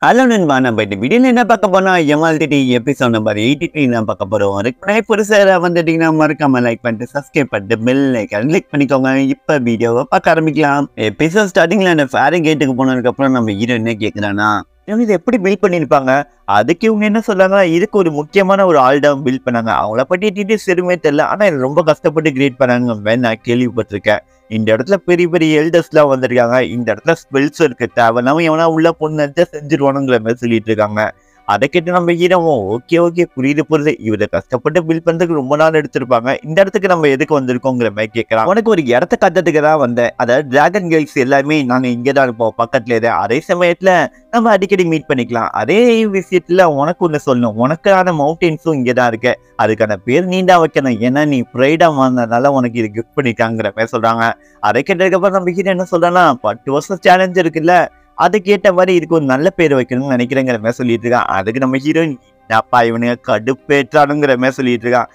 Hello நண்பா, நம்ம இந்த வீடியோல என்ன பார்க்க போனா எம்ஆல்டிடி எபிசோட் நம்பர் 83 தான் பார்க்க போறோம். அதுக்கு புதுசாக வந்துட்டீங்கன்னா மறக்காம லைக் பண்ணிட்டு சப்ஸ்கிரைப் பண்ணிட்டு பெல் ஐக்கான் கிளிக் பண்ணிக்கோங்க. இப்ப வீடியோவை பார்க்க ஆரம்பிக்கலாம். எபிசோட் ஸ்டார்டிங்ல அந்த ஃபேரி கேட்டுக்கு போனதுக்கு அப்புறம் நம்ம ஹீரோ என்ன கேட்கிறானா, இவங்க இதை எப்படி பில்ட் பண்ணிருப்பாங்க? அதுக்கு இவங்க என்ன சொல்றாங்க, இதுக்கு ஒரு முக்கியமான ஒரு ஆல்டம் பில்ட் பண்ணாங்க. அவங்கள பத்தி டீட்டெயில்ஸ் எதுவுமே தெரியல, ஆனா இது ரொம்ப கஷ்டப்பட்டு கிரியேட் பண்ணாங்க. நான் கேள்விப்பட்டிருக்கேன். இந்த இடத்துல பெரிய பெரிய எல்டர்ஸ் எல்லாம் வந்திருக்காங்க. இந்த இடத்துல ஸ்பெல்ஸ் இருக்கு, தேவையில்லாம எவனா உள்ள பொண்ணு செஞ்சிருவானுங்கிற மாதிரி சொல்லிட்டு இருக்காங்க. அதை கேட்டு நம்ம ஹீரோவும் ஓகே ஓகே புரியுது, இவரை கஷ்டப்பட்டு பில்ட் பண்றதுக்கு ரொம்ப நாள் எடுத்திருப்பாங்க. இந்த இடத்துக்கு நம்ம எதுக்கு வந்திருக்கோங்கிற மாதிரி கேட்கலாம். உனக்கு ஒரு இடத்த கட்டத்துக்கு தான் வந்தேன். அதாவது டிராகன் கேர்ள்ஸ் எல்லாருமே நாங்க இங்கதான் இருப்போம், பக்கத்துல இருக்கு. அதே சமயத்துல நம்ம அடிக்கடி மீட் பண்ணிக்கலாம். அதே விஷயத்துல உனக்கு ஒண்ணு சொல்லணும், உனக்கான மவுண்டெயின்ஸும் இங்கதான் இருக்கு. அதுக்கான பேர் நீண்டா வைக்கணும், ஏன்னா நீ ப்ரைடா வந்ததுனால உனக்கு இது கிஃப்ட் பண்ணிக்காங்கிற மாதிரி சொல்றாங்க. அதை கேட்டதுக்கு அப்புறம் நம்ம ஹீரோ என்ன சொல்றான்னா, 10 வருஷம் சேலஞ்ச் இருக்குல்ல, அதுக்கேற்ற மாதிரி இதுக்கு ஒரு நல்ல பேர் வைக்கணும்னு நினைக்கிறேங்கிற மாதிரி சொல்லிட்டு இருக்கான். அதுக்கு நம்ம ஹீரோயின் அப்பா இவனுங்க கடுப்பேற்றானுங்கிற மாதிரி சொல்லிட்டு இருக்கான்.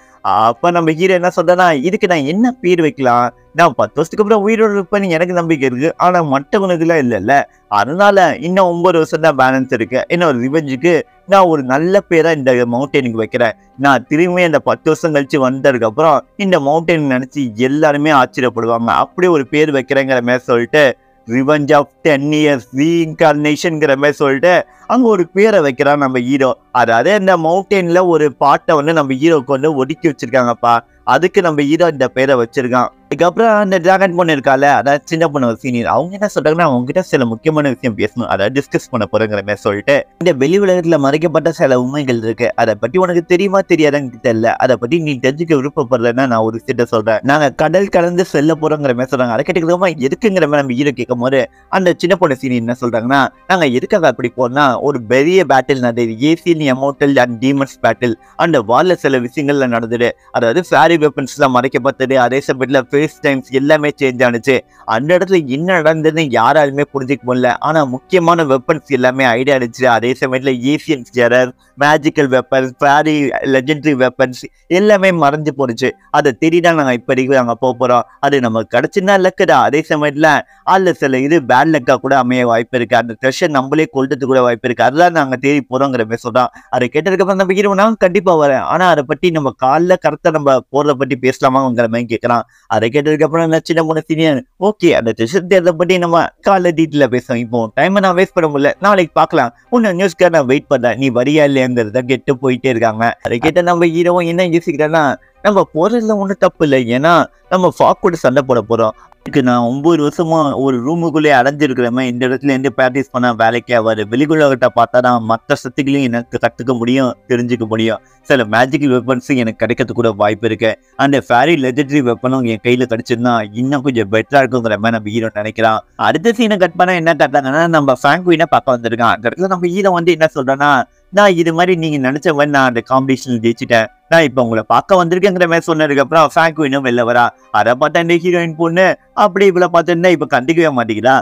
அப்ப நம்ம ஹீரோ என்ன சொல்றா, இதுக்கு நான் என்ன பேர் வைக்கலாம்? நான் 10 வருஷத்துக்கு அப்புறம் உயிரோடு இருப்பேன்னு எனக்கு நம்பிக்கை இருக்கு, ஆனா மற்றவனுக்குலாம் இல்லைல்ல. அதனால இன்னும் 9 வருஷம் தான் பேலன்ஸ் இருக்கு. என்ன ஒரு ரிவெஞ்சுக்கு நான் ஒரு நல்ல பேரா இந்த மவுண்டெயினுக்கு வைக்கிறேன். நான் திரும்பி அந்த 10 வருஷம் கழிச்சு வந்ததுக்கு அப்புறம் இந்த மவுண்டெயின் நினைச்சு எல்லாருமே ஆச்சரியப்படுவாங்க. அப்படியே ஒரு பேர் வைக்கிறேங்கிற மாதிரி சொல்லிட்டு ரிவெஞ்ச் ஆஃப் 10 இயர்ஸ் ரீஇன்கார்னேஷன்ங்கிற மாதிரி சொல்லிட்டு அங்க ஒரு பேரை வைக்கிறான் நம்ம ஹீரோ. அதாவது இந்த மவுண்டெயின்ல ஒரு பாட்டை நம்ம ஹீரோக்கு ஒதுக்கி வச்சிருக்காங்கப்பா. அதுக்கு நம்ம ஹீரோ இந்த பேரை வச்சிருக்கான். அதுக்கப்புறம் அந்த டிராகன் பொண்ணு இருக்கால, அதாவது சின்ன பொண்ணு ஒரு சீனியர், அவங்க என்ன சொல்றாங்கன்னா, அவங்க கிட்ட சில முக்கியமான விஷயம் பேசணும், அதாவது டிஸ்கஸ் பண்ண போறேங்கிற மாதிரி சொல்லிட்டு, இந்த வெளி உலகத்துல மறைக்கப்பட்ட சில உண்மைகள் இருக்கு, அதை பத்தி உனக்கு தெரியுமா தெரியாதான்னு தெரியல, அதை பத்தி நீ தெரிஞ்சுக்க விருப்பப்படுறேன்னா நான் ஒரு விஷயத்த சொல்றேன், நாங்க கடல் கலந்து செல்ல போறோங்கிற மாதிரி சொல்றாங்க. அதை கேட்டுக்கிறோமா எதுக்குங்கிற மாதிரி நம்ம ஹீரோ கேட்கும் போது அந்த சின்ன பொண்ணு சீனியர் என்ன சொல்றாங்கன்னா, நாங்க எதுக்காக அப்படி போனா ஒரு பெரிய பேட்டில் நடந்தது, ஏசியன் எமோட்டல் அண்ட் டீமன்ஸ் பேட்டில். அந்த வார்ல சில விஷயங்கள்ல நடந்தது, அதாவது ஃபேரி வெப்பன்ஸ் எல்லாம் மறைக்கப்பட்டது. அதே சமயத்துல ஃபேஸ் டைம்ஸ் எல்லாமே சேஞ்ச் ஆனிச்சு. அந்த இடத்துல என்ன நடந்ததுன்னு யாராலுமே புரிஞ்சுக்க முடியல, ஆனா முக்கியமான வெப்பன்ஸ் எல்லாமே ஐடியா இருந்துச்சு. அதே சமயத்துல Asian genre, magical weapons, fairy legendary weapons எல்லாமே மறைஞ்சு போடுச்சு. அதை தெரியுதான் நாங்க இப்போதைக்கு நாங்க போறோம். அது நமக்கு கிடைச்சுன்னா லக்குதா, அதே சமயத்துல அல்ல சில இது பேட் லக்கா கூட அமைய வாய்ப்பு இருக்கு. அந்த ட்ரெஷர் நம்மளே கொள்றதுக்கு கூட வாய்ப்பு இருக்கு, அதெல்லாம் நாங்க தேடி போறோங்கிற மாதிரி சொல்றோம். அதை கேட்டதுக்கு அப்புறம் நம்ம ஹீரோ நான் கண்டிப்பா வரேன், ஆனா அதை பத்தி நம்ம காலைல கரெக்டா நம்ம போறத பத்தி பேசலாமாங்கிற மாதிரி கேட்கறான். அதை கேட்டதுக்கு அப்புறம் சின்ன பொண்ணு சீனியர் ஓகே அந்த ட்ரெஷர் தேர்தலை பத்தி நம்ம காலைல டீட்டெயில பேசுவோம், இப்போ டைமை நான் வேஸ்ட் பண்ண முடியல, நாளைக்கு பார்க்கலாம், உன்ன நியூஸ்க்காக நான் வெயிட் பண்றேன், நீ வரியா இல்லையாங்கிறத கெட்டு போயிட்டே இருக்காங்க. அதை கேட்ட நம்ம ஹீரோவும் என்ன யோசிக்கிறேன்னா, நம்ம போறதுல ஒன்றும் தப்பு இல்லை, ஏன்னா நம்ம ஃபாக் கூட சண்டை போட போறோம். இதுக்கு நான் 9 வருஷமா ஒரு ரூமுக்குள்ளே அடைஞ்சிருக்கிறேன். இந்த இடத்துல இருந்து ப்ராக்டிஸ் பண்ண வேலைக்கே ஆகாது. வெளிக்குள்ளகிட்ட பார்த்தா தான் மற்ற சக்திகளையும் எனக்கு கற்றுக்க முடியும், தெரிஞ்சுக்க முடியும். சில மேஜிக்கல் வெப்பன்ஸும் எனக்கு கிடைக்கிறதுக்கு கூட வாய்ப்பு இருக்கு. அந்த ஃபேரி லெஜெண்டரி வெப்பனும் என் கையில் கிடைச்சிருந்தா இன்னும் கொஞ்சம் பெட்டரா இருக்குங்கிற மாதிரி நம்ம ஹீரோ நினைக்கிறான். அடுத்த சீனை கட் பண்ணா என்ன கட்டாங்கன்னா, நம்ம ஃப்ராங்க்வினை பார்க்க வந்திருக்கான். அந்த இடத்துல நம்ம ஹீரோ என்ன சொல்றேன்னா, நான் இது மாதிரி நீங்க நினைச்ச மாதிரி நான் அந்த காம்படிஷன் ஜெயிச்சிட்டேன், நான் இப்ப உங்களை பார்க்க வந்திருக்கேங்கிற மாதிரி சொன்னதுக்கு அப்புறம் ஃப்ராங்க்வினும் வெளில வரா. அதை பார்த்தா இந்த ஹீரோயின் பொண்ணு அப்படி இவ்வளவு பார்த்துருந்தா இப்ப கண்டுக்கவே மாட்டேங்கிறா.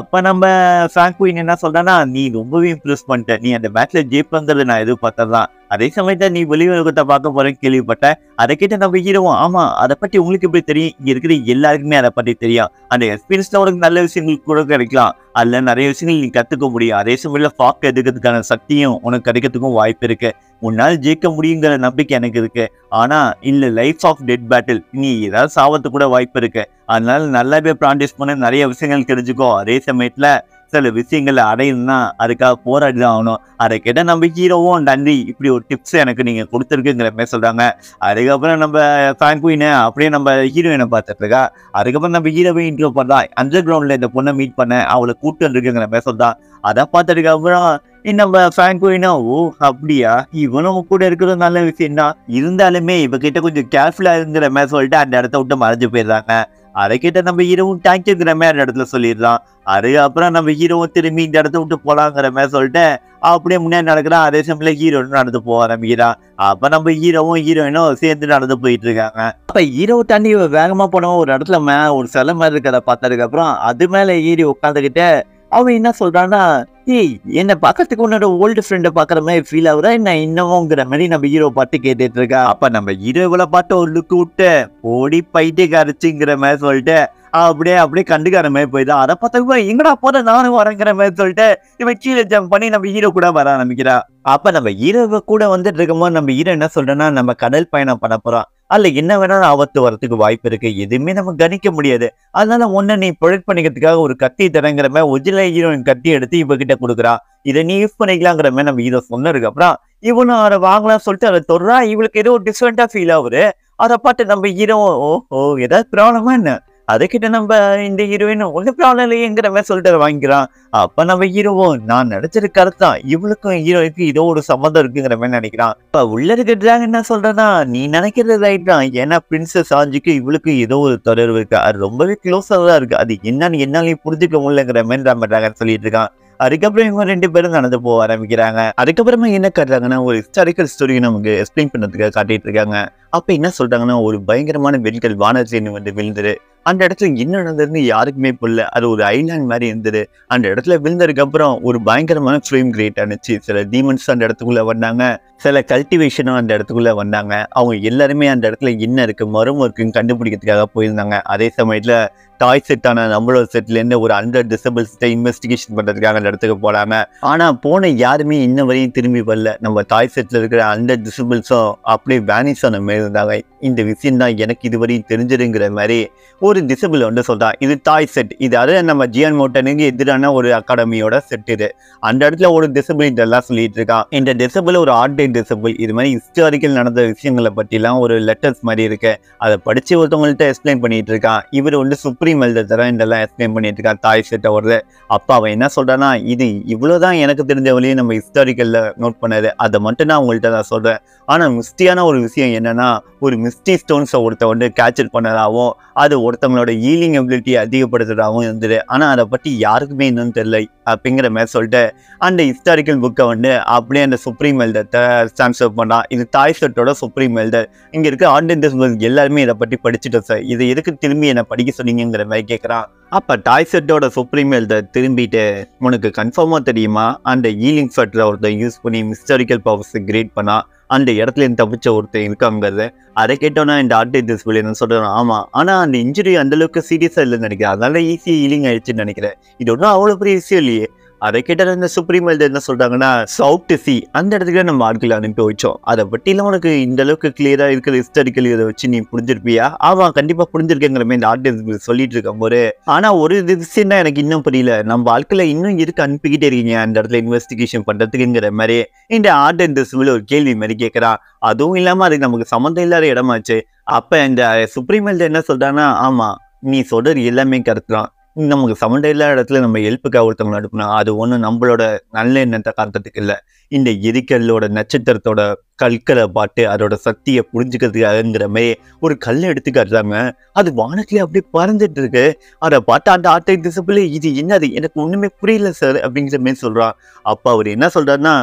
அப்ப நம்ம ஃப்ராங்க்வின் என்ன சொல்றான்னா, நீ ரொம்பவே இம்ப்ரெஸ் பண்ணிட்ட, நீ அந்த மேட்ச்ல ஜெயிப்பங்கிறது நான் எதிர்பார்த்ததான், அதே சமயத்தை நீ வெளி உலகத்தை பார்க்க போறேன்னு கேள்விப்பட்டேன். அதை கேட்ட நம்ம ஹீரோவும் ஆமா அதை பத்தி உங்களுக்கு எப்படி தெரியும், இங்க இருக்கிற எல்லாருக்குமே அதை பத்தி தெரியும், அந்த எக்ஸ்பீரியன்ஸ்ல உனக்கு நல்ல விஷயங்கள் கூட கிடைக்கலாம், அதுல நிறைய விஷயங்கள் நீ கத்துக்க முடியும், அதே சமயத்துல ஃபாக் எடுக்கிறதுக்கான சக்தியும் உனக்கு கிடைக்கிறதுக்கும் வாய்ப்பு இருக்கு, உன்னால் ஜெயிக்க முடியுங்கிற நம்பிக்கை எனக்கு இருக்கு. ஆனா இல்ல லைஃப் ஆஃப் டெட் பேட்டில், நீ ஏதாவது சாவத்து கூட வாய்ப்பு இருக்கு, அதனால நல்லாவே ப்ராக்டிஸ் பண்ண நிறைய விஷயங்கள் தெரிஞ்சுக்கோ, அதே சமயத்துல சில விஷயங்களை அடையணும்னா அதுக்காக போராடிதான் ஆகணும். அதை கேட்ட நம்ம ஹீரோவும் நன்றி, இப்படி ஒரு டிப்ஸ் எனக்கு நீங்க கொடுத்துருக்குங்கிற மாதிரி சொல்றாங்க. அதுக்கப்புறம் நம்ம ஃப்ராங்க்வினை அப்படியே நம்ம ஹீரோயினை பார்த்துட்டு இருக்கா. அதுக்கப்புறம் நம்ம ஹீரோவை இன்ட்ரோ பண்றா, அண்டர் கிரவுண்ட்ல இந்த பொண்ணை மீட் பண்ண அவளை கூப்பிட்டு வந்துருக்குங்கிற மாதிரி சொல்றான். அதை பார்த்ததுக்கு அப்புறம் நம்ம ஃப்ராங்க்வினா ஓ அப்படியா, இவனும் கூட இருக்கிறது நல்ல விஷயம் தான், இருந்தாலுமே இவகிட்ட கொஞ்சம் கேர்ஃபுல்லா இருங்கிற மாதிரி சொல்லிட்டு அந்த இடத்த விட்டு மறைஞ்சு போயிடுறாங்க. அதை கிட்ட நம்ம ஹீரோவும் தேங்க்யூங்கிற மாதிரி அந்த இடத்துல சொல்லிடுறான். அதுக்கப்புறம் நம்ம ஹீரோவும் திரும்பி இந்த இடத்த விட்டு போலாங்கிற மாதிரி சொல்லிட்டு அப்படியே முன்னாடி நடக்கிறான். அதே சமயத்துல ஹீரோனும் நடந்து போக ஆரம்பிக்கிறான். அப்ப நம்ம ஹீரோவும் ஹீரோயினும் சேர்ந்து நடந்து போயிட்டு இருக்காங்க. அப்ப ஹீரோவை தாண்டி வேகமா போனவன் ஒரு இடத்துல ஒரு சிலை மாதிரி இருக்கிறத பார்த்ததுக்கு அப்புறம் அது மேல ஏறி உட்காந்துக்கிட்டு அவன் என்ன சொல்றான்னா, ஏய் என்ன பாக்கிறதுக்கு உன்னோட ஓல்டு ஃப்ரெண்ட பாக்குற மாதிரி ஃபீல் ஆகுதா என்ன இன்னமும்ங்கிற மாதிரி நம்ம ஹீரோ பாட்டு கேட்டுட்டு இருக்கா. அப்ப நம்ம ஹீரோவில பாட்டு ஒரு லுக்கு விட்டு ஓடி பைத்தியக்காரச்சுங்கிற மாதிரி சொல்லிட்டு அப்படியே கண்டுக்கார மாதிரி போயிதான். அதை பார்த்தா எங்கடா போத நானும் வரங்கிற மாதிரி சொல்லிட்டு இவன் கீழே ஜம்ப் பண்ணி நம்ம ஹீரோ கூட வர ஆரம்பிக்கிறா. அப்ப நம்ம ஹீரோவை கூட வந்துட்டு இருக்கும்போது நம்ம ஹீரோ என்ன சொல்றேன்னா, நம்ம கடல் பயணம் பண்ண போறோம், அதுல என்ன வேணாலும் ஆபத்து வரதுக்கு வாய்ப்பு இருக்கு, எதுவுமே நம்ம கணிக்க முடியாது, அதனால ஒன்ன நீ ப்ரொடெக்ட் பண்ணிக்கிறதுக்காக ஒரு கத்தி தரங்கிற மாதிரி ஒரிஜினல் ஹீரோயின் கத்தி எடுத்து இவகிட்ட கொடுக்குறா. இதை நீ யூஸ் பண்ணிக்கலாங்கிற மாதிரி நம்ம ஹீரோ சொன்னதுக்கு அப்புறம் இவனும் அதை வாங்கலாம்னு சொல்லிட்டு அதை தொடுறா. இவளுக்கு ஏதோ டிஃப்ரெண்டா ஃபீல் ஆகுது. அதை பார்த்து நம்ம ஹீரோ ஓஹோ ஏதாவது ப்ராப்ளமா என்ன, அதுக்கிட்ட நம்ம இந்த ஹீரோயின் ஒன்னும் ப்ராப்ளம் இல்லையேங்கிற மாதிரி சொல்லிட்டு வாங்கிக்கிறான். அப்ப நம்ம ஹீரோவும் நான் நினைச்சது கரெக்ட் தான், இவளுக்கும் ஹீரோய்க்கு ஏதோ ஒரு சம்மந்தம் இருக்குங்கிற மாதிரி நினைக்கிறான். இப்ப உள்ள இருக்கிறாங்க என்ன சொல்றேன்னா, நீ நினைக்கிறது ரைட் தான், ஏன்னா பிரின்சஸ் ஆஞ்சிக்கு இவளுக்கு ஏதோ ஒரு தொடர்பு இருக்கு, அது ரொம்பவே க்ளோஸா தான் இருக்கு, அது என்னன்னு என்னாலையும் புரிஞ்சுக்க முடியலங்கிற மாதிரி நம்ம டிராகன் சொல்லிட்டு இருக்கான். அதுக்கப்புறம் இவங்க 2 பேரும் நடந்து போக ஆரம்பிக்கிறாங்க. அதுக்கப்புறமா என்ன காட்டுறாங்கன்னா, ஒரு ஹிஸ்டாரிக்கல் ஸ்டோரி நமக்கு எக்ஸ்பிளைன் பண்ணதுக்காக காட்டிட்டு இருக்காங்க. அப்ப என்ன சொல்றாங்கன்னா, ஒரு பயங்கரமான வெடிக்கல் வானரசேனை வந்து விழுந்துரு, அந்த இடத்துல என்ன நடந்ததுன்னு யாருக்குமே புரியல, அது ஒரு ஐலாண்ட் மாதிரி இருந்தது. அந்த இடத்துல விழுந்ததுக்கு அப்புறம் ஒரு பயங்கரமான ஃப்ளேம் கிரியேட் ஆனிச்சு. சில டீமன்ஸ் அந்த இடத்துக்குள்ள வந்தாங்க, சில கல்டிவேஷனும் அந்த இடத்துக்குள்ள வந்தாங்க. அவங்க எல்லாருமே அந்த இடத்துல என்ன இருக்கு மர்மம் இருக்குன்னு கண்டுபிடிக்கிறதுக்காக போயிருந்தாங்க. அதே சமயத்துல டாய் செட்டான நம்மளோட செட்ல இருந்து ஒரு 100 டிசபிள்ஸ் இன்வெஸ்டிகேஷன் பண்றதுக்காக அந்த இடத்துக்கு போறாங்க. ஆனா போன யாருமே இன்ன வரையும் திரும்பி வரல. நம்ம டாய் செட்ல இருக்கிற 100 டிசபிள்ஸும் அப்படியே வேனிஷ் ஆன மாதிரி இருந்தாங்க. இந்த விஷயம் தான் எனக்கு இதுவரையும் தெரிஞ்சிருங்கிற மாதிரி ஒரு டிசபிள் வந்து சொல்றான். இது டாய் செட், இது அது நம்ம ஜியான் மோட்டனுக்கு எதிரான ஒரு அகாடமியோட செட். இது அந்த இடத்துல ஒரு டிசபிள் இதெல்லாம் சொல்லிட்டு இருக்கான். இந்த டிசபிள் ஒரு ஆர்ட் டிசபிள், இது மாதிரி ஹிஸ்டாரிக்கல் நடந்த விஷயங்களை பற்றிலாம் ஒரு லெட்டர்ஸ் மாதிரி இருக்கு, அதை படிச்சு ஒருத்தவங்கள்ட்ட எக்ஸ்பிளைன் பண்ணிட்டு இருக்கான். இவர் வந்து சுப்ரீம் எல்டர் தர இதெல்லாம் எக்ஸ்பிளைன் பண்ணிட்டு இருக்கான் டாய் செட்டை வருது. அப்ப அவன் என்ன சொல்றான்னா, இது இவ்வளவுதான் எனக்கு தெரிஞ்ச வழியும் நம்ம ஹிஸ்டாரிக்கல்ல நோட் பண்ணது, அதை மட்டும் நான் உங்கள்கிட்ட நான் சொல்றேன். ஆனா மிஸ்டியான ஒரு விஷயம் என்னன்னா, ஒரு மிஸ்டி ஸ்டோன்ஸை ஒருத்த வந்து கேப்சர் பண்ணதாகவும் அது ஒருத்தவங்களோட ஹீலிங் எபிலிட்டி அதிகப்படுத்துறதாகவும் இருந்தது. ஆனா அதை பத்தி யாருக்குமே இன்னும் தெரியல அப்படிங்கிற மாதிரி சொல்லிட்டு அந்த ஹிஸ்டாரிக்கல் புக்கை வந்து அப்படியே அந்த சுப்ரீம் எல்டர்ட்ட ட்ரான்ஸ்ஃபர் பண்ணான். இது டாய் செட்டோட சுப்ரீம் எல்டர். இங்க இருக்க ஆர்டன்ஸ் எல்லாருமே இதை பத்தி படிச்சுட்டோம் சார், இது எதுக்கு திரும்பி என்ன படிக்க சொன்னீங்கிற மாதிரி கேட்கறான். அப்ப டாய் செட்டோட சுப்ரீம் எல்டர் திரும்பிட்டு, உனக்கு கன்ஃபார்மா தெரியுமா அந்த ஹீலிங் ஃபேக்டரை ஒருத்தர் யூஸ் பண்ணி ஹிஸ்டாரிக்கல் பவர்ஸ் கிரியேட் பண்ணா அந்த இடத்துல தப்பிச்ச ஒருத்தர் இருக்காங்கிறது. அதை கேட்டோன்னா இந்த ஆர்டிஸ்ட் என்ன சொல்றேன், ஆமா ஆனா அந்த இன்ஜுரி அந்த அளவுக்கு சீரியஸா இல்லைன்னு நினைக்கிறேன், அதனால ஈஸியா ஹீலிங் ஆயிடுச்சுன்னு நினைக்கிறேன், இது ஒன்றும் அவ்வளவு பெரிய விஷயம் இல்லையே. அதை கேட்டால் இந்த சுப்ரீம் எல்டர் என்ன சொல்றாங்கன்னா, சவுத் சி அந்த இடத்துக்கு நம்ம ஆட்களை அனுப்பி வச்சோம், அதை பற்றிலாம் உனக்கு இந்த அளவுக்கு கிளியரா இருக்கிற ஹிஸ்டாரிக்கல் இதை வச்சு நீ புரிஞ்சிருப்பியா? ஆமா கண்டிப்பா புரிஞ்சிருக்கேங்கிற மாதிரி இந்த ஆர்டிஸ்ட் சொல்லிட்டு இருக்கும் போது, ஆனா ஒரு விஷயம் தான் எனக்கு இன்னும் புரியல, நம்ம ஆட்களை இன்னும் இருக்கு அனுப்பிக்கிட்டே இருக்கீங்க அந்த இடத்துல இன்வெஸ்டிகேஷன் பண்றதுக்குங்கிற மாதிரி இந்த ஆர்டிஸ்ட் ஒரு கேள்வி மாதிரி கேட்கறான். அதுவும் இல்லாம அதுக்கு நமக்கு சம்மந்தம் இல்லாத இடமாச்சு. அப்ப இந்த சுப்ரீம் எல்டர் என்ன சொல்றான்னா, ஆமா நீ சொல்றது எல்லாமே கரெக்ட் தான், நமக்கு சம்மந்தம் இல்லாத இடத்துல நம்ம ஹெல்ப்புக்காக ஒருத்தவங்களை அனுப்பணும், அது ஒன்றும் நம்மளோட நல்ல எண்ணத்தை காட்டுறதுக்கு இல்லை, இந்த எரிக்கல்லோட நட்சத்திரத்தோட கற்களை பார்த்து அதோட சக்தியை புரிஞ்சுக்கிறதுக்காகங்கிற மாதிரி ஒரு கல்லை எடுத்து காட்டுறாங்க. அது வானத்துல அப்படியே பறந்துட்டு இருக்கு. அதை பார்த்து அந்த ஆர்டை டிசபிள் இது என்னது எனக்கு ஒண்ணுமே புரியல சார் அப்படிங்கிற மாதிரி சொல்றான். அப்ப அவர் என்ன சொல்றாருன்னா,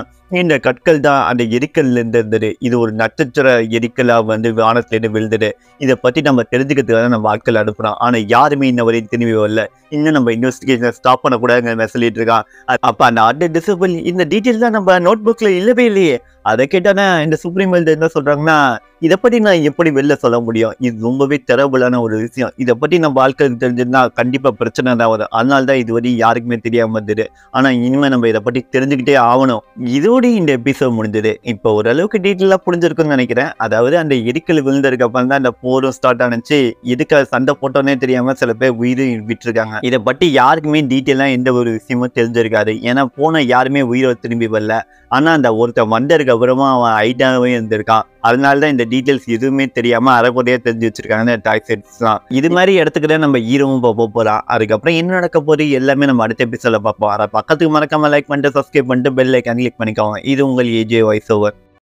இந்த கற்கள் தான் அந்த எரிக்கல்ல இருந்து இருந்தது, இது ஒரு நட்சத்திர எரிக்கலா வந்து வானத்திலேருந்து விழுந்தது, இதை பத்தி நம்ம தெரிஞ்சுக்கிறதுக்காக நம்ம ஆட்கள் அனுப்புறோம், ஆனா யாருமே இன்ன வரையும் திரும்பி வரல, இன்னும் நம்ம இன்வெஸ்டிகேஷன் ஸ்டாப் பண்ணக்கூடாதுங்கிற சொல்லிட்டு இருக்கான். அப்ப அந்த ஆர்டர் டிசபிள் இந்த டீட்டெயில் தான் நம்ம நோட் புக்ல இல்லவே இல்லையே. அதை கேட்டானே இந்த சுப்ரீம் எல்டர் என்ன சொல்றாங்கன்னா, இதை பத்தி நான் எப்படி வெளில சொல்ல முடியும், இது ரொம்பவே டெரபிளான ஒரு விஷயம், இதை பத்தி நம்ம ஆட்களுக்கு தெரிஞ்சிருந்தா கண்டிப்பா பிரச்சனை தான் வரும், அதனால தான் இதுவரை யாருக்குமே தெரியாம இருந்தது, ஆனா இனிமே நம்ம இதை பத்தி தெரிஞ்சுக்கிட்டே ஆகணும். இதோட இந்த எபிசோட் முடிஞ்சது. இப்போ ஓரளவுக்கு டீட்டெயிலா புரிஞ்சிருக்குன்னு நினைக்கிறேன். அதாவது அந்த எரிக்கல் விழுந்ததுக்கு அப்புறம் தான் அந்த போரும் ஸ்டார்ட் ஆனிச்சு, இதுக்கு சண்டை போட்டோன்னே தெரியாம சில பேர் உயிரும் விட்டுருக்காங்க. இதை பத்தி யாருக்குமே டீட்டெயிலா எந்த ஒரு விஷயமும் தெரிஞ்சிருக்காது, ஏன்னா போன யாருமே உயிரை திரும்பி வரல, ஆனா அந்த ஒருத்தன் வந்ததுக்கு அப்புறமா அவன் ஐட்டாவே இருந்திருக்கான், அதனாலதான் இந்த டீட்டெயில்ஸ் எதுவுமே தெரியாம அரைக்குறையா தெரிஞ்சு வச்சிருக்காங்க டாய் செட்ஸ் தான். இது மாதிரி இடத்துக்கு தான் நம்ம ஹீரோவும் போறோம். அதுக்கப்புறம் என்ன நடக்க போது எல்லாமே நம்ம அடுத்த எபிசோட்ல பார்ப்போம். அதை பக்கத்துக்கு மறக்காம லைக் பண்ணிட்டு சப்ஸ்கிரைப் பண்ணிட்டு பெல் ஐக்கான் கிளிக் பண்ணிக்கோங்க. இது உங்கள் ஏஜே வாய்ஸ் ஓவர்.